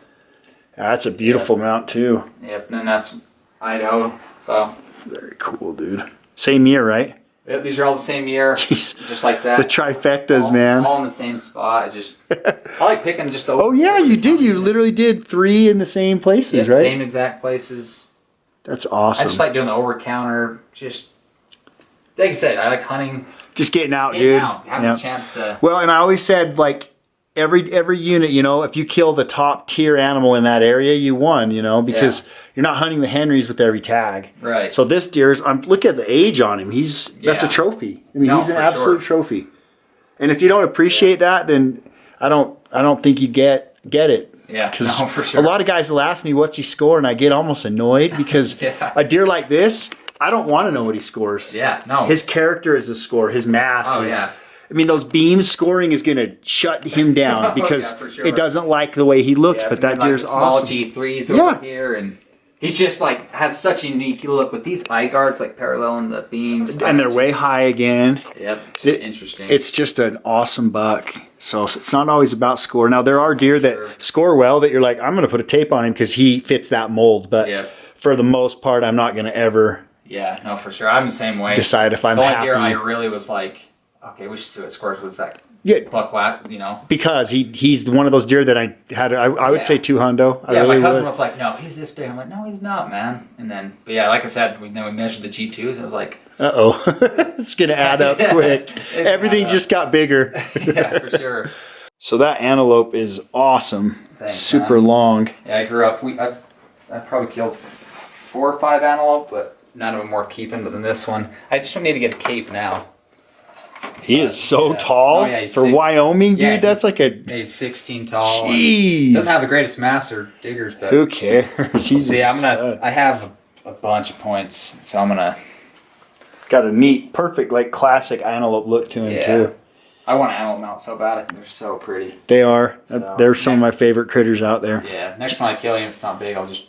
That's a beautiful mount, too. Yep. And then that's Idaho. So. Very cool, dude. Same year, right? Yep, these are all the same year, Jeez. Just like that. The trifectas, man. All in the same spot. I like picking just the... Oh, yeah, you did. You literally did 3 in the same places, right? Same exact places. That's awesome. I just like doing the over-counter. Just, like I said, I like hunting. Just getting out, dude. Having a chance to... Well, and I always said, like, every unit, if you kill the top tier animal in that area, you won, because you're not hunting the Henrys with every tag. Right. So this deer's, look at the age on him. That's a trophy. I mean, he's an absolute trophy. And if you don't appreciate that, then I don't I don't think you get it. Yeah, because no, for sure. a lot of guys will ask me what's he score, and I get almost annoyed because Yeah. a deer like this, I don't want to know what he scores. Yeah, no. His character is a score. His mass. Oh, is, yeah. I mean, those beams scoring is going to shut him down because yeah, for sure. it doesn't like the way he looks. Yeah, but that like deer's the small awesome. G3s over here, and he's just like has such a unique look with these eye guards like paralleling the beams, And they're way high again. Yep, it's just interesting. It's just an awesome buck. So it's not always about score. Now there are deer that score well that you're like, I'm going to put a tape on him because he fits that mold. But for the most part, I'm not going to ever. Yeah, no, for sure. I'm the same way. Decide if I'm the only happy. deer I really was like, okay, we should see what scores was that. Yeah, bucklat, you know. Because he's one of those deer that I had. I would say 2 hundo. Yeah, my cousin was like, "No, he's this big." I'm like, "No, he's not, man." And then, but yeah, like I said, we measured the G2s. It was like, it's gonna add up quick. Everything just got bigger. Yeah, for sure. So that antelope is awesome. Thanks, super man. long. Yeah, I grew up. I probably killed 4 or 5 antelope, but none of them worth keeping. But then this one, I just need to get a cape now. He is so tall for Wyoming, dude. Yeah, that's like a. He's 16 tall. Jeez. Doesn't have the greatest mass or diggers, but who cares? He's I have a bunch of points, so I'm gonna. Got a neat, perfect, like classic antelope look to him too. I want an antelope mount so bad. I think they're so pretty. They are. So, they're some of my favorite critters out there. Yeah. Next time I kill him, if it's not big, I'll just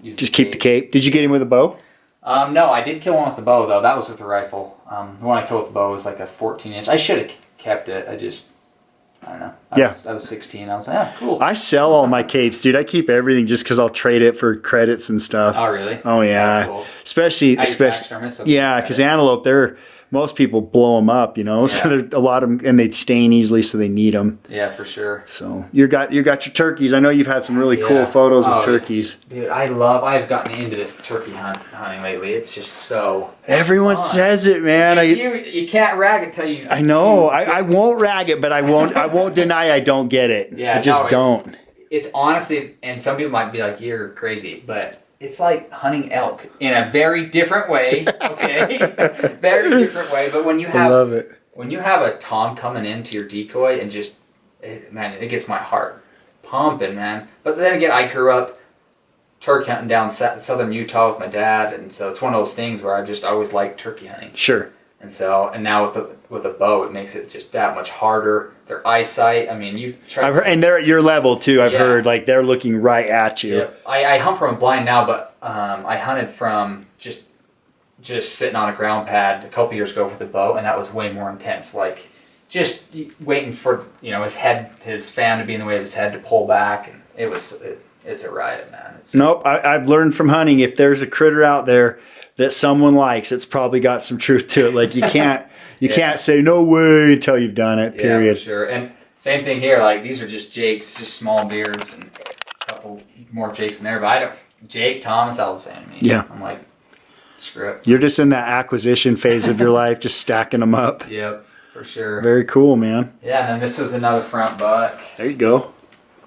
use. Just keep the cape. Did you get him with a bow? No, I did kill one with the bow though. That was with the rifle. The one I killed with the bow was like a 14-inch. I should have kept it. I don't know. I was 16. I was like, oh, cool. I sell all my capes, dude. I keep everything just because I'll trade it for credits and stuff. Oh, really? Oh, yeah. That's cool. Especially, yeah, because antelope, most people blow them up, you know. Yeah. So there's a lot of them, and they stain easily, so they need them. Yeah, for sure. So you got your turkeys. I know you've had some really cool photos of turkeys. Dude, I've gotten into this turkey hunting lately. It's just so. Everyone says it, man. You can't rag it till you. I know. I won't rag it, but I won't deny I don't get it. Yeah, I just don't. It's honestly, and some people might be like, "You're crazy," but. It's like hunting elk in a very different way, okay? Very different way. But when you have, when you have a tom coming into your decoy and just, man, it gets my heart pumping, man. But then again, I grew up turkey hunting down southern Utah with my dad, and so it's one of those things where I just always liked turkey hunting. Sure. And now with a bow, it makes it just that much harder. Their eyesight, I mean, you try. I've heard, and they're at your level too. I've heard like they're looking right at you. Yeah. I hunt from a blind now, but I hunted from just sitting on a ground pad a couple years ago with the bow, and that was way more intense. Like just waiting for his fan to be in the way of his head to pull back, and it's a riot, man. Nope, I've learned from hunting. If there's a critter out there that someone likes, it's probably got some truth to it. Like you can't can't say no way until you've done it. Period. Yeah, for sure. And same thing here. Like these are just jakes, just small beards, and a couple more jakes in there. But Jake, Tom, it's all the same to me. Yeah. I'm like, screw it. You're just in that acquisition phase of your life, just stacking them up. Yep, for sure. Very cool, man. Yeah, and then this was another front buck. There you go.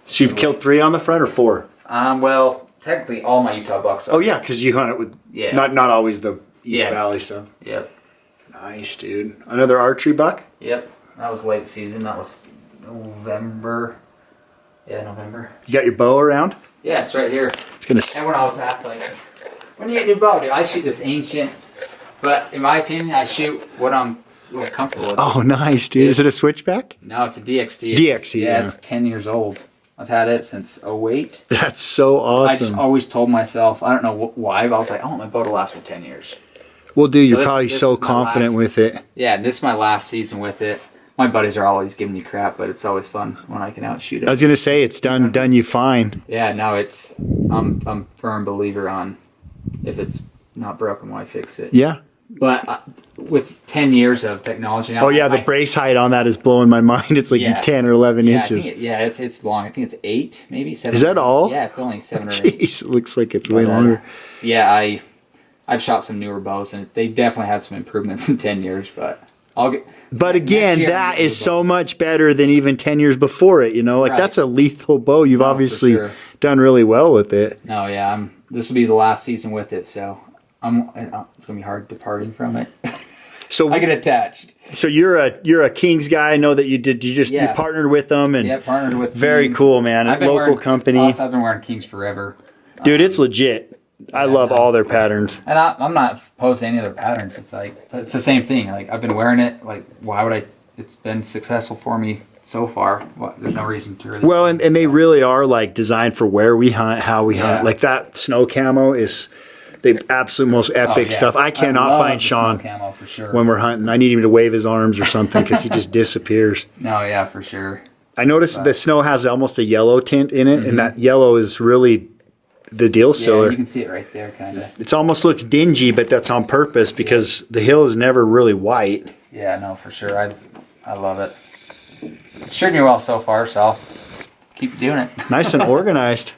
So you've killed 3 on the front or 4? Well, technically all my Utah bucks are. Oh yeah, because you hunt it with not always the East Valley stuff. Yep. Nice, dude. Another archery buck? Yep. That was late season. That was November. Yeah, November. You got your bow around? Yeah, it's right here. Everyone always asks, like, when do you get a new bow? Dude, I shoot this ancient, but in my opinion, I shoot what I'm comfortable with. Oh, nice, dude. Is it a switchback? No, it's a DXT. DXT, yeah. It's 10 years old. I've had it since 08. That's so awesome. I just always told myself, I don't know why, but I was like, I want my bow to last for 10 years. Well, dude, you're probably so confident with it. Yeah, this is my last season with it. My buddies are always giving me crap, but it's always fun when I can outshoot it. I was gonna say it's done you fine. Yeah, no, I'm a firm believer on if it's not broken, why fix it? Yeah. But with 10 years of technology now. Oh yeah, the brace height on that is blowing my mind. It's like 10 or 11 inches. It's long. I think it's 8, maybe 7. Is that all? Yeah, it's only 7 or 8. Jeez, it looks like it's way longer. Yeah, I've shot some newer bows, and they definitely had some improvements in 10 years, but But again, that is so much better than even 10 years before it, you know? Like, that's a lethal bow. You've obviously done really well with it. No, yeah, this will be the last season with it, so it's going to be hard departing from it. So I get attached. So you're a Kings guy. I know that you partnered with them and partnered with very Kings. cool, man. I've been Local wearing, company. Also, I've been wearing Kings forever. Dude, it's legit. I love all their patterns. And I'm not opposed to any other patterns. It's like, it's the same thing. Like, I've been wearing it. Like, why would I? It's been successful for me so far. Well, there's no reason to really. Well, and they really are like designed for where we hunt, how we hunt. Like that snow camo is the absolute most epic stuff. I cannot find Sean camo for sure. when we're hunting. I need him to wave his arms or something because he just disappears. No, yeah, for sure. I noticed the snow has almost a yellow tint in it, and that yellow is really the deal sealer. Yeah, you can see it right there, kind of. It almost looks dingy, but that's on purpose because the hill is never really white. Yeah, no, for sure. I love it. It's treating me well so far, so I'll keep doing it. Nice and organized.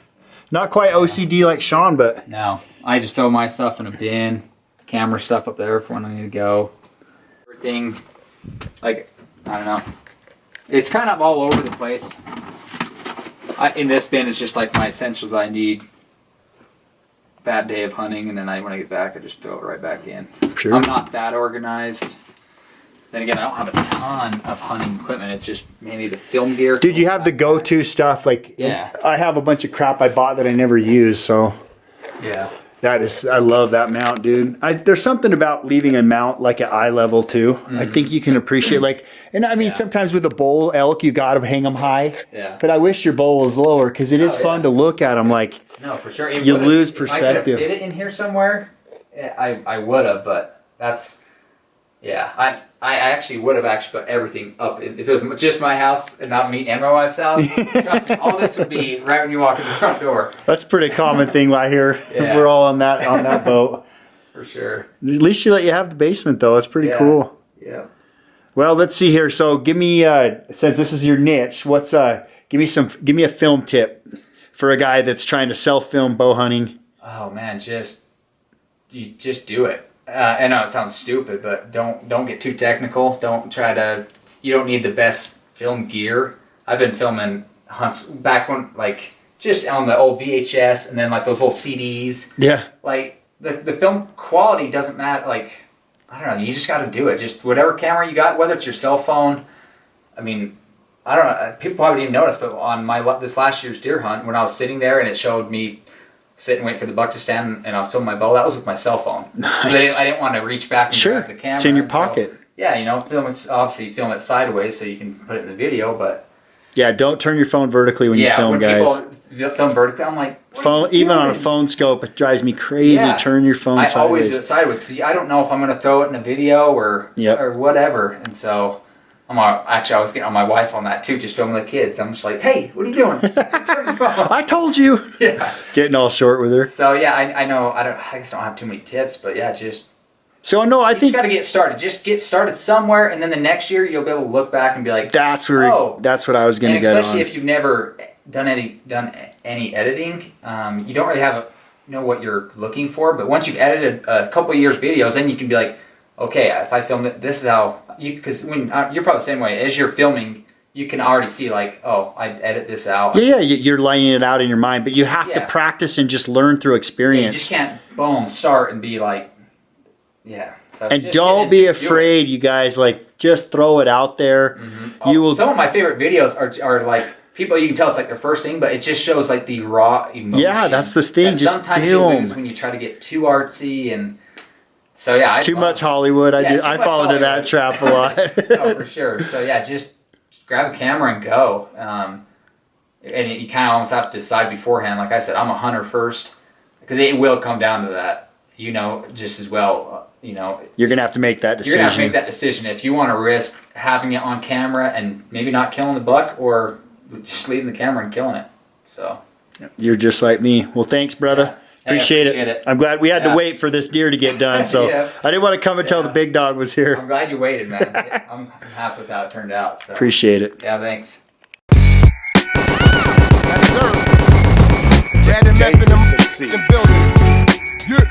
Not quite OCD like Sean, but... No, I just throw my stuff in a bin, camera stuff up there for when I need to go. Everything, like, I don't know. It's kind of all over the place. In this bin, it's just like my essentials I need that day of hunting, and then when I get back, I just throw it right back in. Sure. I'm not that organized. Then again, I don't have a ton of hunting equipment. It's just mainly the film gear. Dude, you have the go-to stuff. Like, I have a bunch of crap I bought that I never use, so... Yeah. I love that mount, dude. There's something about leaving a mount like at eye level too. I think you can appreciate sometimes with a bull elk you got to hang them high. Yeah. But I wish your bow was lower because it is fun to look at them. Like no, for sure. You lose perspective. If I could have fit it in here somewhere, I would have. But that's I actually would have put everything up. If it was just my house and not me and my wife's house, trust me, all this would be right when you walk in the front door. That's a pretty common thing I hear. Yeah. We're all on that boat. For sure. At least you let you have the basement though. It's pretty cool. Yeah. Well, let's see here. So give me since this is your niche, give me a film tip for a guy that's trying to self-film bow hunting. Oh man, just do it. I know it sounds stupid, but don't get too technical. You don't need the best film gear. I've been filming hunts back when, like, just on the old VHS and then like those little CDs. Yeah. Like the film quality doesn't matter. Like, I don't know. You just got to do it. Just whatever camera you got, whether it's your cell phone. I mean, I don't know. People probably didn't notice, but on this last year's deer hunt, when I was sitting there and it showed me sitting waiting for the buck to stand and I was filming my bow, that was with my cell phone. Nice. I didn't want to reach back and grab the camera. It's in your pocket. So, yeah, film it sideways so you can put it in the video, but yeah, don't turn your phone vertically when you film, guys. People film vertically, I'm like, even on a phone scope, it drives me crazy. Yeah. Turn your phone sideways. I always do it sideways because I don't know if I'm going to throw it in a video or whatever, and so I was getting on my wife on that too, just filming the kids. I'm just like, hey, what are you doing? Turn your phone. I told you. Yeah. Getting all short with her. So yeah, I know. I guess I don't have too many tips, but yeah, just. So no, I think you got to get started. Just get started somewhere, and then the next year you'll be able to look back and be like, that's what I was going to get on. Especially if you've never done any editing, you don't really know what you're looking for. But once you've edited a couple of years videos, then you can be like, okay, if I filmed it, this is how because when you're probably the same way as you're filming, you can already see like, oh, I edit this out. Yeah, you're laying it out in your mind, but you have to practice and just learn through experience. Yeah, you just can't start and be like, yeah. So and don't be afraid, you guys. Like, just throw it out there. Mm-hmm. Some of my favorite videos are like people. You can tell it's like their first thing, but it just shows like the raw emotion. Yeah, that's the thing. Just sometimes film. You lose when you try to get too artsy and. So yeah, too much Hollywood. I fall into that trap a lot. Oh, for sure. So yeah, just grab a camera and go. And you kind of almost have to decide beforehand. Like I said, I'm a hunter first because it will come down to that. Just as well. You're gonna have to make that decision. You're gonna have to make that decision if you want to risk having it on camera and maybe not killing the buck, or just leaving the camera and killing it. So you're just like me. Well, thanks, brother. Yeah. Appreciate it. I'm glad we had to wait for this deer to get done, so I didn't want to come until the big dog was here. I'm glad you waited, man. I'm happy with how it turned out. So. Appreciate it. Yeah, thanks. Yes, sir. Dad and Meth in the building. Yeah.